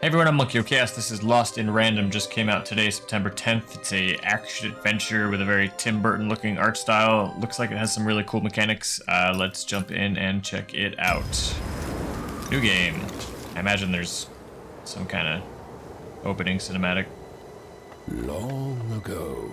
Hey everyone, I'm MonkeyOcast. This is Lost in Random. Just came out today, September 10th. It's a action adventure with a very Tim Burton looking art style. Looks like it has some really cool mechanics. Let's jump in and check it out. New game. I imagine there's some kind of opening cinematic. Long ago,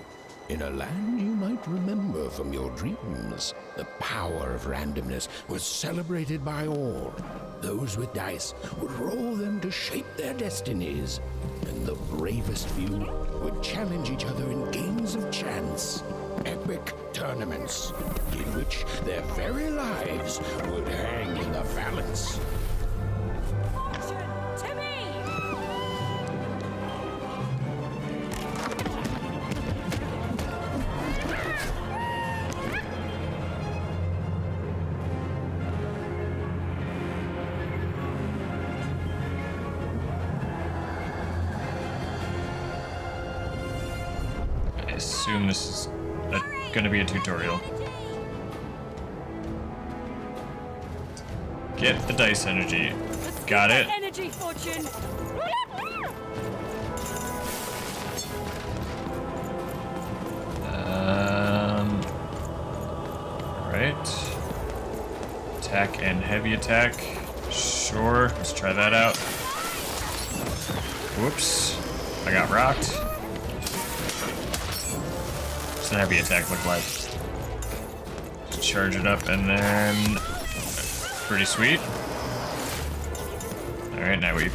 in a land you might remember from your dreams, the power of randomness was celebrated by all. Those with dice would roll them to shape their destinies, and the bravest few would challenge each other in games of chance, epic tournaments, in which their very lives would hang in the balance. I assume this is gonna be a tutorial. Get the dice energy. Got it. Energy fortune. Right. Attack and heavy attack. Sure, let's try that out. Whoops. I got rocked. What's the heavy attack look like? Just charge it up and then... Pretty sweet. Alright, now we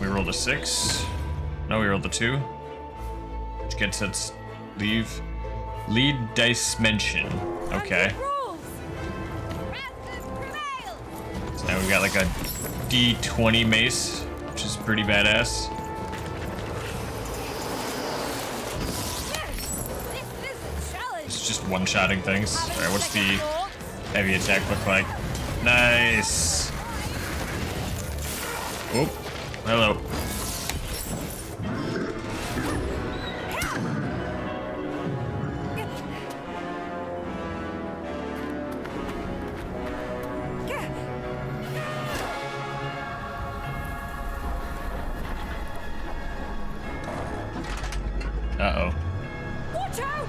rolled a 6. No, we rolled a 2. Which gets us lead dice mention. Okay. So now we got like a D20 mace, which is pretty badass. It's just one-shotting things. Alright, what's the heavy attack look like? Nice. Oh, hello. Uh-oh. Watch out!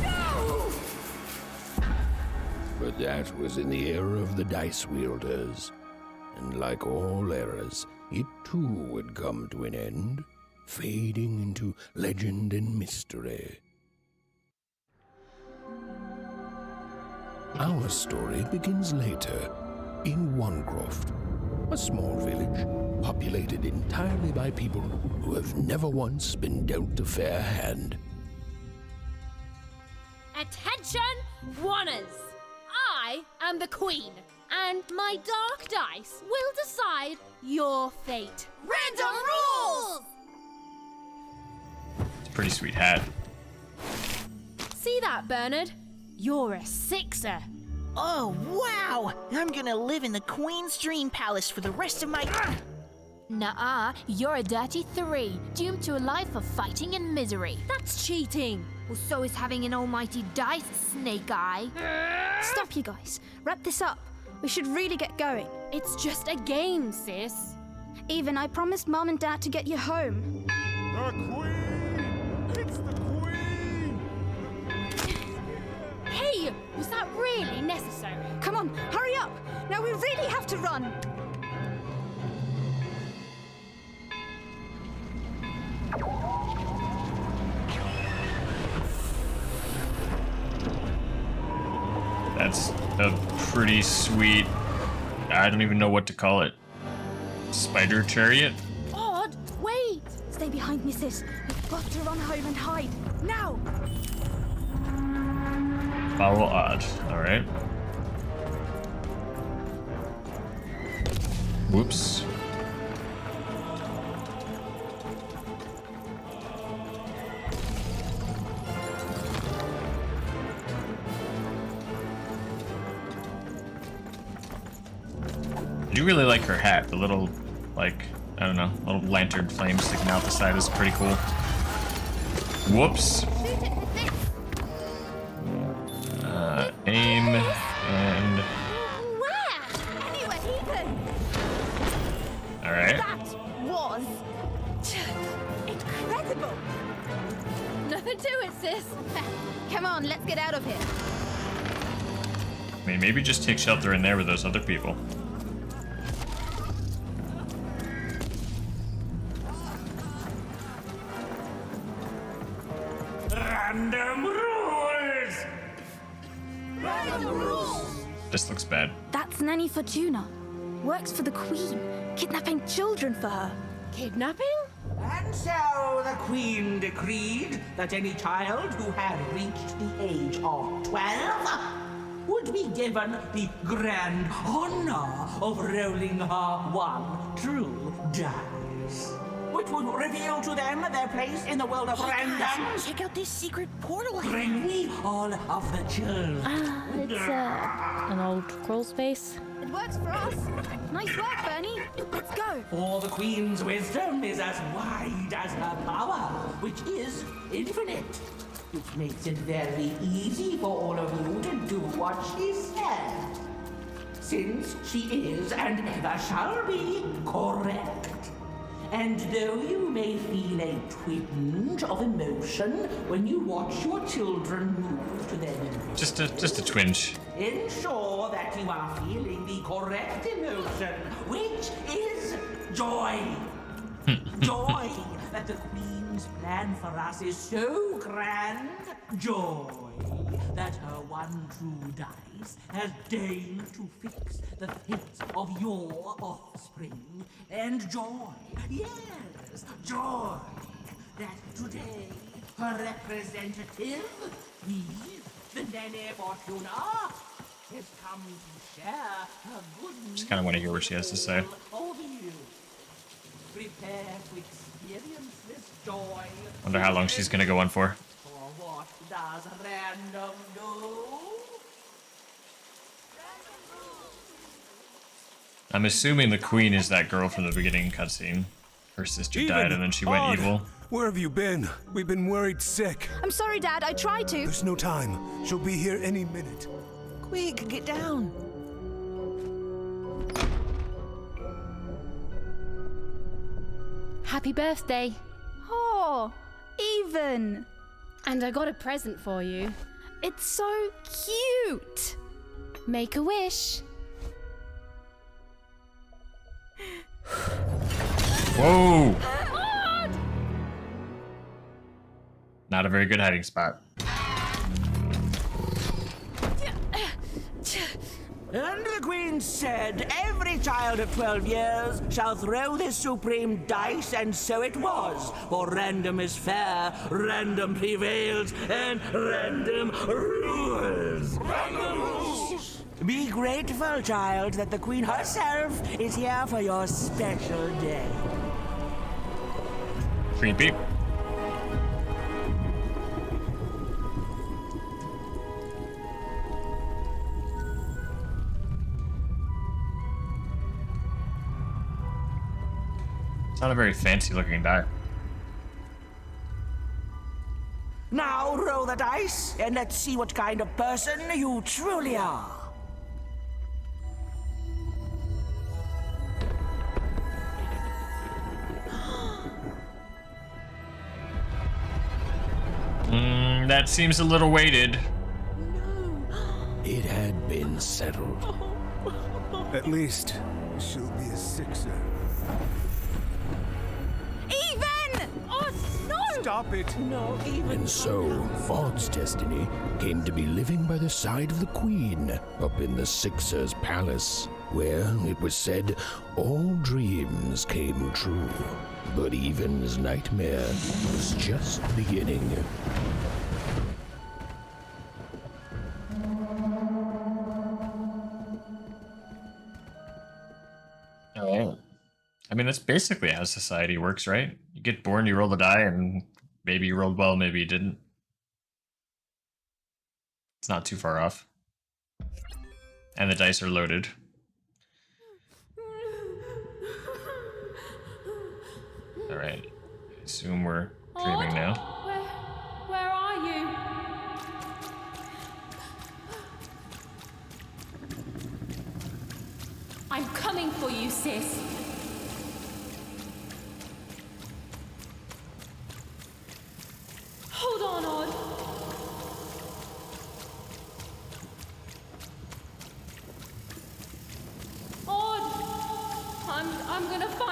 No! But that was in the era of the dice wielders. And like all eras, it too would come to an end, fading into legend and mystery. Our story begins later, in Wanecroft, a small village populated entirely by people who have never once been dealt a fair hand. Attention, Wanners! I am the Queen, and my dark dice will decide your fate. Random rules! It's a pretty sweet hat. See that, Bernard? You're a 6er. Oh, wow! I'm gonna live in the Queen's Dream Palace for the rest of my... Nuh-uh, you're a dirty 3, doomed to a life of fighting and misery. That's cheating. Well, so is having an almighty dice, Snake Eye. Stop, you guys. Wrap this up. We should really get going. It's just a game, sis. Even I promised Mom and Dad to get you home. The Queen! It's the Queen! Hey, was that really necessary? Come on, hurry up. Now we really have to run. That's a pretty sweet... I don't even know what to call it. Spider chariot? Odd, wait. Stay behind me, sis. We've got to run home and hide. Now! Follow Odd. Alright. Whoops. I do really like her hat. The little, like, I don't know, little lantern flame sticking out the side is pretty cool. Whoops. Aim and sis. Come on, let's get out of here. I mean, maybe just take shelter in there with those other people. Random rules! This looks bad. That's Nanny Fortuna. Works for the Queen, kidnapping children for her. Kidnapping? And so the Queen decreed that any child who had reached the age of 12 would be given the grand honor of rolling her one true dice, which would reveal to them their place in the world of random. Check out this secret portal. Bring me all of the children. It's an old crawl space. It works for us. Nice work, Bernie. Let's go. For the Queen's wisdom is as wide as her power, which is infinite. Which makes it very easy for all of you to do what she said. Since she is and ever shall be correct. And though you may feel a twinge of emotion when you watch your children move to their new Just a twinge. ensure that you are feeling the correct emotion, which is joy. Joy that the Queen's plan for us is so grand. Joy that her one true dice has deigned to fix the fates of your offspring. And joy, yes, joy that today her representative, me, the Nene Fortuna, has come to share her good news. Just kind of want to hear what she has to say. Over you. Prepare to experience this joy. Wonder how long she's gonna go on for. For what does random do? I'm assuming the Queen is that girl from the beginning cutscene. Her sister died and then she went Odd. evil. Where have you been? We've been worried sick. I'm sorry, Dad. I tried to. There's no time. She'll be here any minute. Quick, get down. Happy birthday. Oh, even. And I got a present for you. It's so cute. Make a wish. Whoa! Not a very good hiding spot. And the Queen said, every child of 12 years shall throw this supreme dice, and so it was. For random is fair, random prevails, and random rules. Random rules! Be grateful, child, that the Queen herself is here for your special day. Creepy. It's not a very fancy looking die. Now roll the dice, and let's see what kind of person you truly are. That seems a little weighted. It had been settled. At least, she'll be a sixer. Even! Oh, no! Stop it! And so, Odd's destiny came to be living by the side of the Queen up in the Sixer's palace, where, it was said, all dreams came true. But Even's nightmare was just beginning. Oh. I mean, that's basically how society works, right? You get born, you roll the die, and maybe you rolled well, maybe you didn't. It's not too far off. And the dice are loaded. Alright. I assume we're dreaming now. Where are you? I'm coming for you, sis. Hold on, Odd.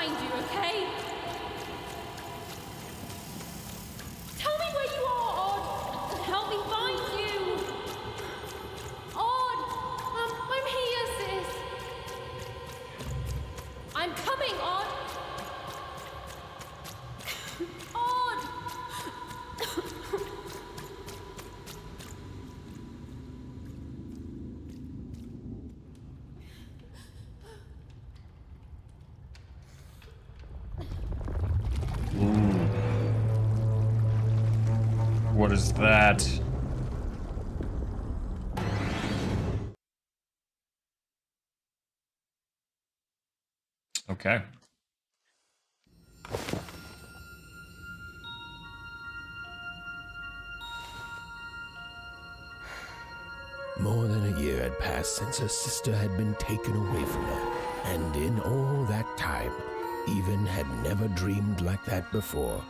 find you, okay? Tell me where you are, Odd, and help me find you. Odd, I'm here, sis. I'm coming, Odd. Odd. What is that? Okay. More than a year had passed since her sister had been taken away from her, and in all that time, Even had never dreamed like that before.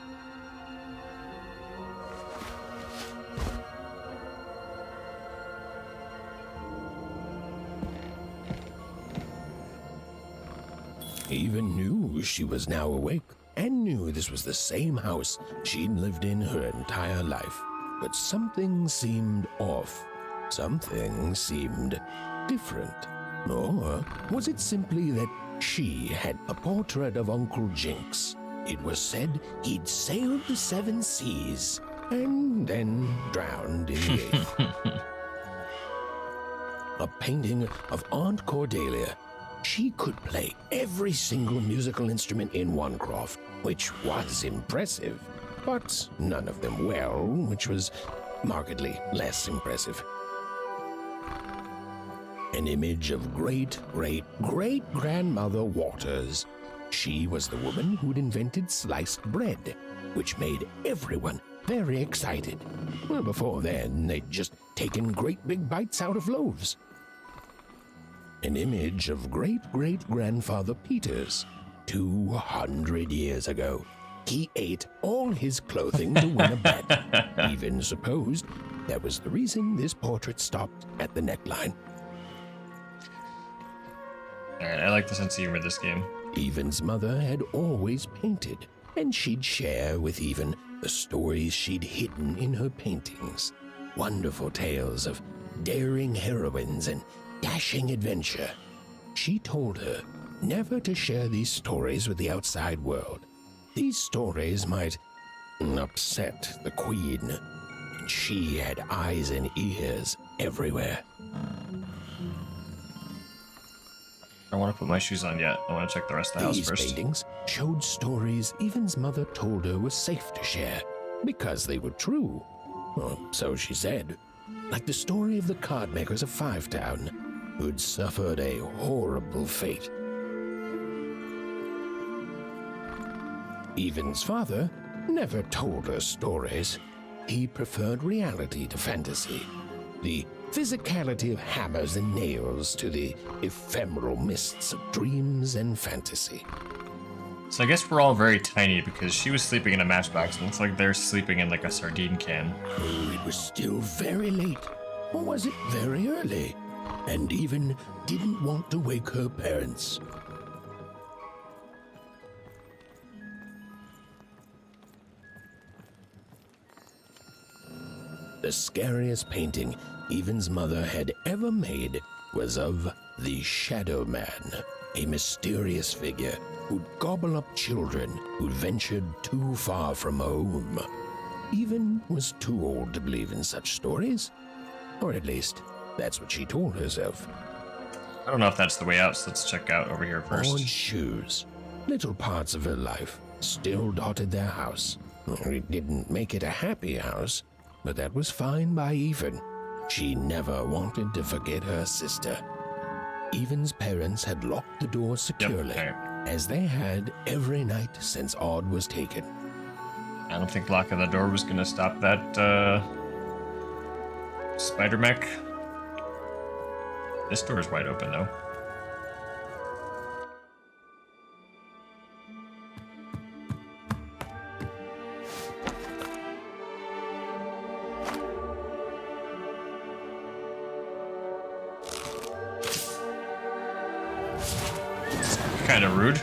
Even knew she was now awake, and knew this was the same house she'd lived in her entire life. But something seemed off. Something seemed different. Or was it simply that she had a portrait of Uncle Jinx? It was said he'd sailed the 7 seas and then drowned in the 8th. A painting of Aunt Cordelia. She could play every single musical instrument in Wanecroft, which was impressive, but none of them well, which was markedly less impressive. An image of great-great-great-grandmother Waters. She was the woman who'd invented sliced bread, which made everyone very excited. Well, before then, they'd just taken great big bites out of loaves. An image of great-great-grandfather Peters. 200 years ago, he ate all his clothing to win a bet. Even supposed that was the reason this portrait stopped at the neckline. Alright, I like the sense of humor of this game. Even's mother had always painted, and she'd share with Even the stories she'd hidden in her paintings. Wonderful tales of daring heroines and dashing adventure. She told her never to share these stories with the outside world. These stories might upset the Queen, and she had eyes and ears everywhere. I don't want to put my shoes on yet. I want to check the rest of the house These first. paintings showed stories Even's mother told her were safe to share because they were true. Or so she said. Like the story of the card makers of Five Town, who'd suffered a horrible fate. Even's father never told her stories. He preferred reality to fantasy. The physicality of hammers and nails to the ephemeral mists of dreams and fantasy. So I guess we're all very tiny because she was sleeping in a matchbox and it looks like they're sleeping in like a sardine can. Oh, it was still very late. Or was it very early? And Even didn't want to wake her parents. The scariest painting Even's mother had ever made was of the Shadow Man, a mysterious figure who'd gobble up children who'd ventured too far from home. Even was too old to believe in such stories. Or at least, that's what she told herself. I don't know if that's the way out, so let's check out over here Odd first. shoes. Little parts of her life still dotted their house. It didn't make it a happy house, but that was fine by Even. She never wanted to forget her sister. Even's parents had locked the door securely, okay. as they had every night since Odd was taken. I don't think locking the door was going to stop that spider mech. This door is wide open though. Kind of rude.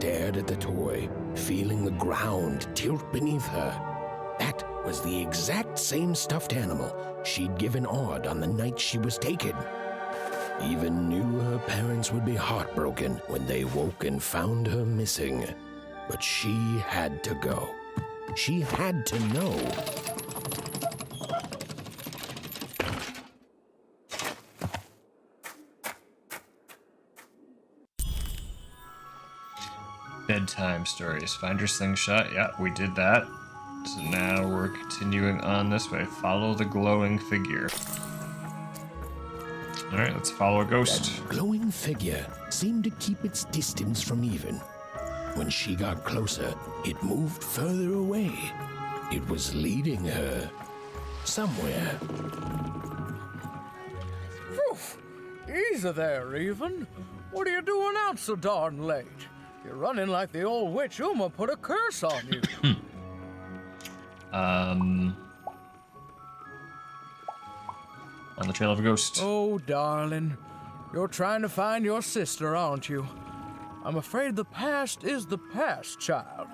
stared at the toy, feeling the ground tilt beneath her. That was the exact same stuffed animal she'd given Odd on the night she was taken. Even knew her parents would be heartbroken when they woke and found her missing. But she had to go. She had to know. Bedtime stories. Find your slingshot. Yeah, we did that. So now we're continuing on this way. Follow the glowing figure. Alright, let's follow a ghost. That glowing figure seemed to keep its distance from Even. When she got closer, it moved further away. It was leading her somewhere. Oof. Easy there, Even. What are you doing out so darn late? You're running like the old witch Uma put a curse on you. On the trail of a ghost. Oh, darling. You're trying to find your sister, aren't you? I'm afraid the past is the past, child.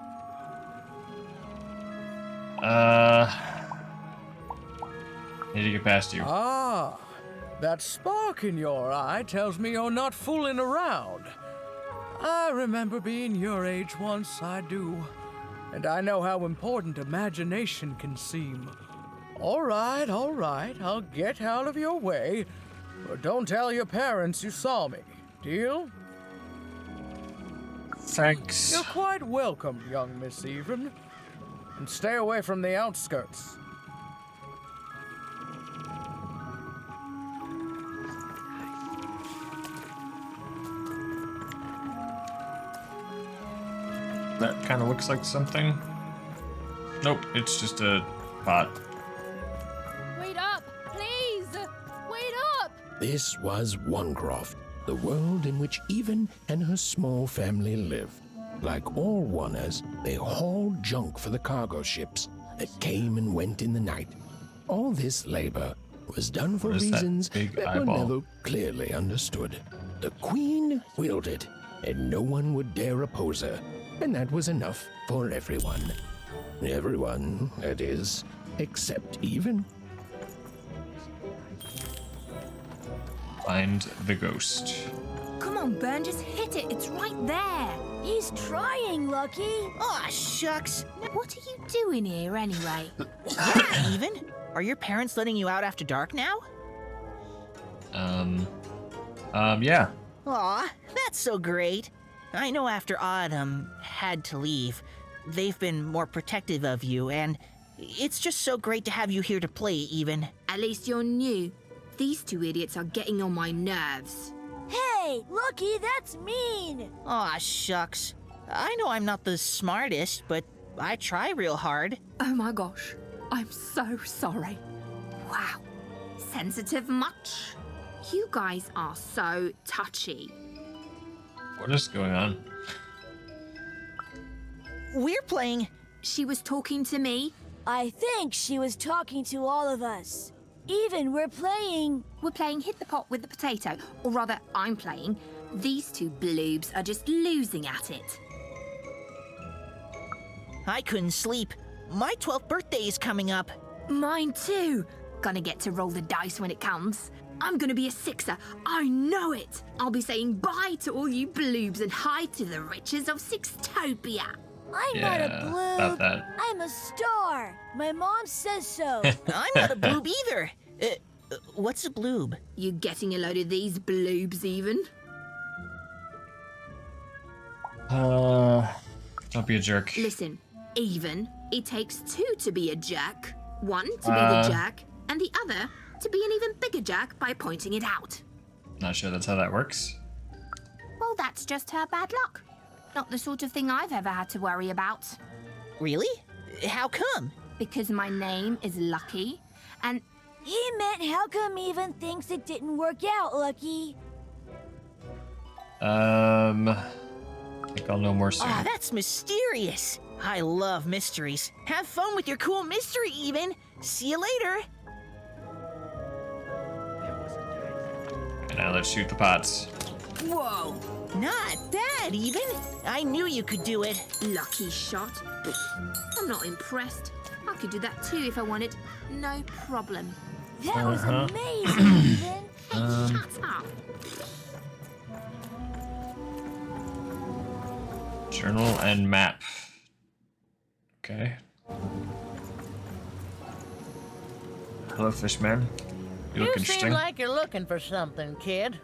Need to get past you. Ah, that spark in your eye tells me you're not fooling around. I remember being your age once, I do. And I know how important imagination can seem. All right, I'll get out of your way. But don't tell your parents you saw me. Deal? Thanks. You're quite welcome, young Miss Even. And stay away from the outskirts. That kind of looks like something. Nope, it's just a pot. Wait up, please! Wait up! This was Onecroft, the world in which Even and her small family lived. Like all Oners, they hauled junk for the cargo ships that came and went in the night. All this labor was done for What is that reasons big that eyeball? were never clearly understood. The Queen willed it, and no one would dare oppose her. And that was enough for everyone. Everyone, that is, except Even. Find the ghost. Come on, Burn, just hit it. It's right there. He's trying, Lucky. Aw, shucks. What are you doing here anyway? Yeah, Even. Are your parents letting you out after dark now? Yeah. Aw, that's so great. I know after Odd, had to leave, they've been more protective of you, and it's just so great to have you here to play, Even. At least you're new. These two idiots are getting on my nerves. Hey, Lucky, that's mean. Aw, shucks. I know I'm not the smartest, but I try real hard. Oh my gosh, I'm so sorry. Wow, sensitive much? You guys are so touchy. What is going on? We're playing... She was talking to me. I think she was talking to all of us. Even we're playing. We're playing Hit the Pot with the Potato, or rather, I'm playing. These two bloobs are just losing at it. I couldn't sleep. My 12th birthday is coming up. Mine too. Gonna get to roll the dice when it comes. I'm gonna be a sixer. I know it. I'll be saying bye to all you bloobs and hi to the riches of Sixtopia. I'm not a bloob. about that. I'm a star. My mom says so. I'm not a bloob either. What's a bloob? You getting a load of these bloobs even? Don't be a jerk. Listen, Even, it takes two to be a jerk. One to be the jerk, and the other to be an even bigger jerk by pointing it out. Not sure that's how that works. Well, that's just her bad luck. Not the sort of thing I've ever had to worry about. Really? How come? Because my name is Lucky, and He meant how come Even thinks it didn't work out, Lucky? I think I'll know more soon. Oh, that's mysterious. I love mysteries. Have fun with your cool mystery, Even. See you later. And now let's shoot the pots. whoa, Not bad, even. I knew you could do it. Lucky shot. I'm not impressed. I could do that too if I wanted. No problem. That was amazing, Ethan. Hey, shut up. Journal and map. Okay. Hello, Fishman. You look interesting. seem like you're looking for something, kid.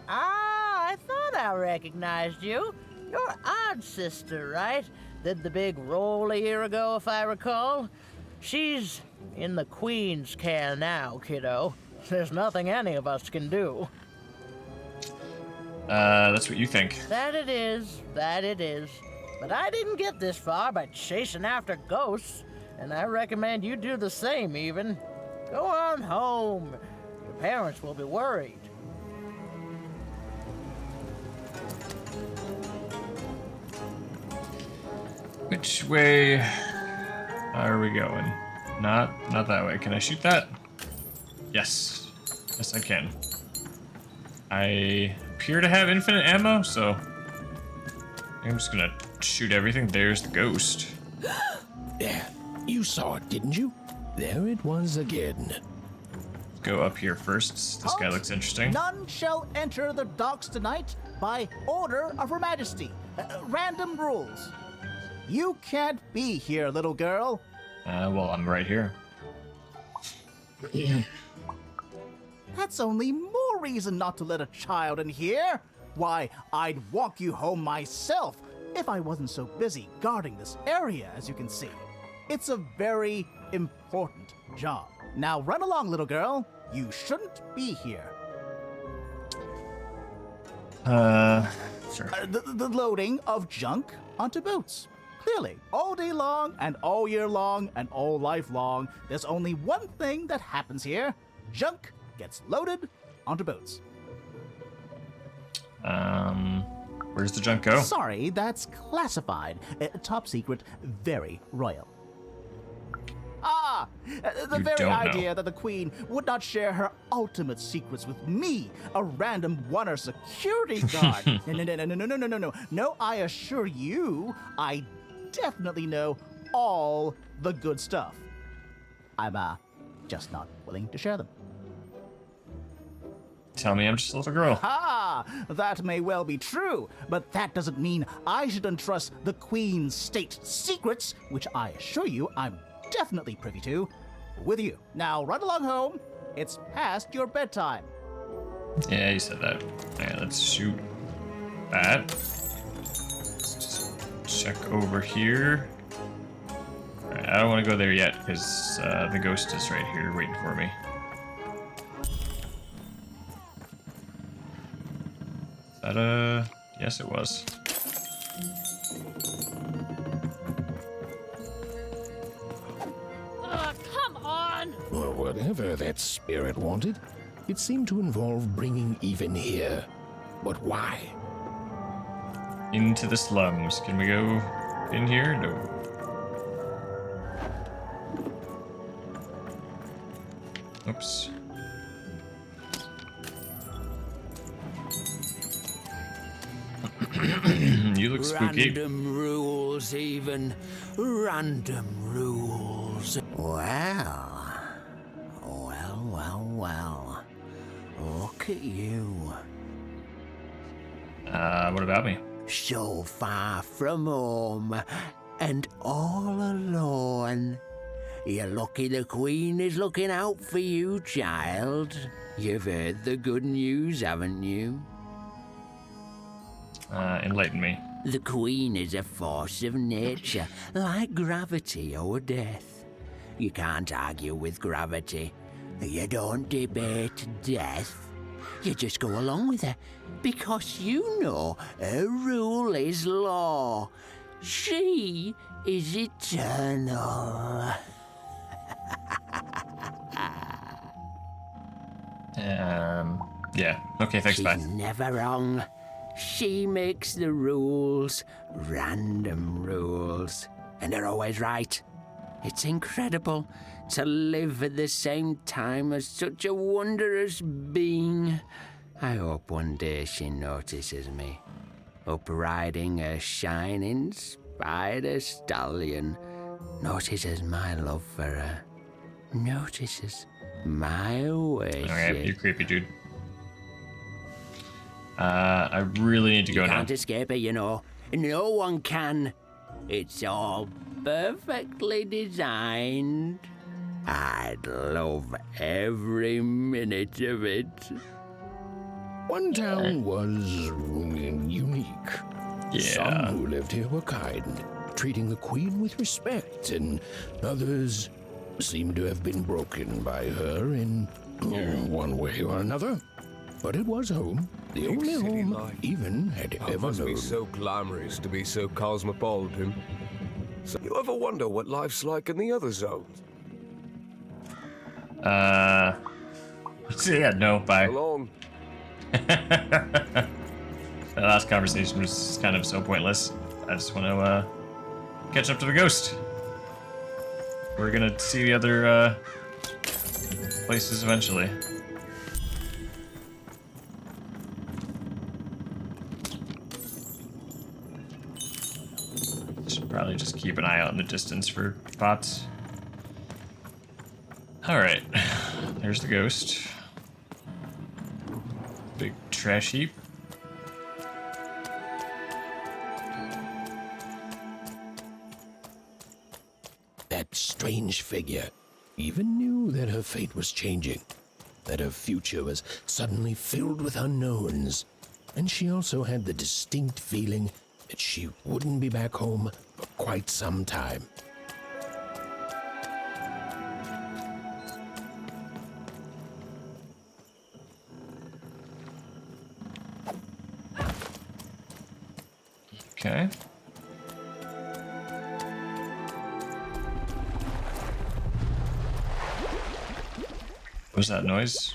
I thought I recognized you. You're Odd's sister, right? Did the big roll a year ago, if I recall. She's in the Queen's care now, kiddo. There's nothing any of us can do. That's what you think. That it is. But I didn't get this far by chasing after ghosts, and I recommend you do the same, even. Go on home. Your parents will be worried. Which way are we going? Not that way. Can I shoot that? Yes. Yes, I can. I appear to have infinite ammo, so I'm just gonna shoot everything. There's the ghost. Yeah, you saw it, didn't you? There it was again. Go up here first. This guy looks interesting. None shall enter the docks tonight by order of Her Majesty. Random rules. You can't be here, little girl. Well, I'm right here. That's only more reason not to let a child in here. Why, I'd walk you home myself if I wasn't so busy guarding this area, as you can see. It's a very important job. Now run along, little girl. You shouldn't be here. Sure. The loading of junk onto boats. Clearly, all day long and all year long and all life long, there's only one thing that happens here. Junk gets loaded onto boats. Where's the junk go? Sorry, that's classified. Top secret, very royal. The You very don't idea know. that the Queen would not share her ultimate secrets with me, a random one-er security guard. No. No, I assure you, I definitely know all the good stuff. I'm, just not willing to share them. Tell me I'm just a little girl. That may well be true, but that doesn't mean I should entrust the Queen's state secrets, which I assure you I'm definitely privy to, with you. Now run along home. It's past your bedtime. Yeah, you said that. Alright, let's shoot that. Let's just check over here. Alright, I don't want to go there yet because the ghost is right here waiting for me. Is that yes it was. Come on! Or whatever that spirit wanted, it seemed to involve bringing even here. But why? Into the slums. Can we go in here? No. Oops. You look spooky. Random rules, even. Random rules. Well. Look at you. What about me? So far from home, and all alone. You're lucky the Queen is looking out for you, child. You've heard the good news, haven't you? Enlighten me. The Queen is a force of nature, like gravity or death. You can't argue with gravity. You don't debate death. You just go along with her, because you know her rule is law. She is eternal. Yeah. Okay, thanks, bye. She's never wrong. She makes the rules, random rules, and they're always right. It's incredible to live at the same time as such a wondrous being. I hope one day she notices me, up riding a shining spider stallion, notices my love for her, notices my wish. Alright, you creepy dude. I really need to go You now. can't escape it, you know. No one can. It's all perfectly designed. I'd love every minute of it. One town was unique. Yeah. Some who lived here were kind, treating the queen with respect, and others seemed to have been broken by her in one way or another. But it was home, the only home even had ever must known. be so glamorous to be so cosmopolitan. So you ever wonder what life's like in the other zones? Yeah, no, bye. Alone. That last conversation was kind of so pointless. I just want to catch up to the ghost. We're gonna see the other places eventually. Should probably just keep an eye out in the distance for spots. Alright, there's the ghost. Big trash heap. That strange figure even knew that her fate was changing, that her future was suddenly filled with unknowns, and she also had the distinct feeling that she wouldn't be back home for quite some time. Okay. What was that noise?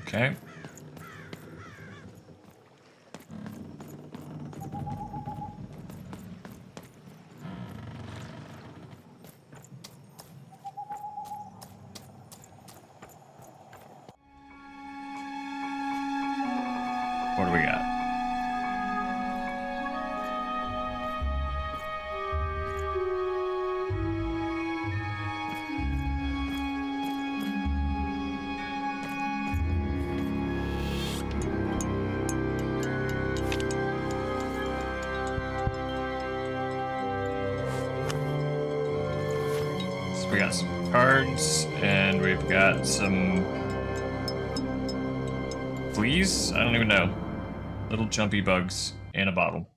Okay. What do we got? So we got some cards, and we've got some fleas? I don't even know. Little jumpy bugs in a bottle.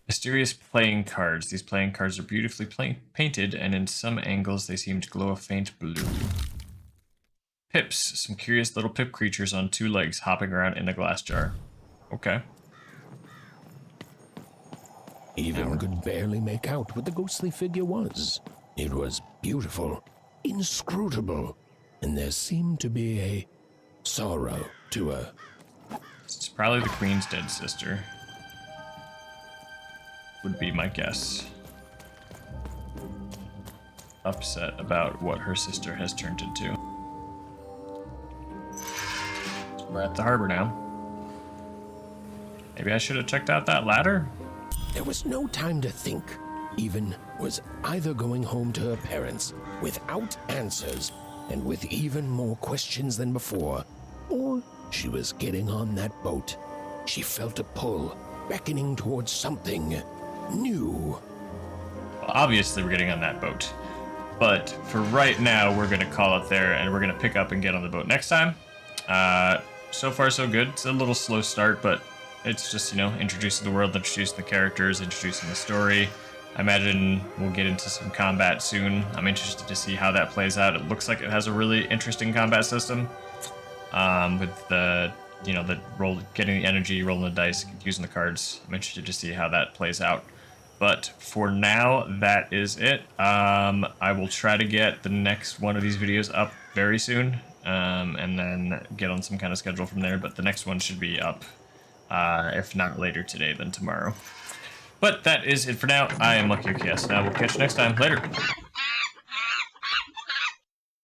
Mysterious playing cards. These playing cards are beautifully painted, and in some angles they seem to glow a faint blue. Pips. Some curious little pip creatures on two legs hopping around in a glass jar. Okay. Even could barely make out what the ghostly figure was. It was beautiful, inscrutable, and there seemed to be a sorrow to her. It's probably the queen's dead sister. Would be my guess. Upset about what her sister has turned into. We're at the harbor now. Maybe I should have checked out that ladder? There was no time to think. Even was either going home to her parents without answers and with even more questions than before, or she was getting on that boat. She felt a pull, beckoning towards something new. Well, obviously we're getting on that boat. But for right now, we're going to call it there, and we're going to pick up and get on the boat next time. So far, so good. It's a little slow start, but it's just, you know, introducing the world, introducing the characters, introducing the story. I imagine we'll get into some combat soon. I'm interested to see how that plays out. It looks like it has a really interesting combat system, with the getting the energy, rolling the dice, using the cards. I'm interested to see how that plays out. But for now, that is it. I will try to get the next one of these videos up very soon, and then get on some kind of schedule from there. But the next one should be up, if not later today, then tomorrow. But that is it for now. I am Lucky OKS, and I will catch you next time. Later.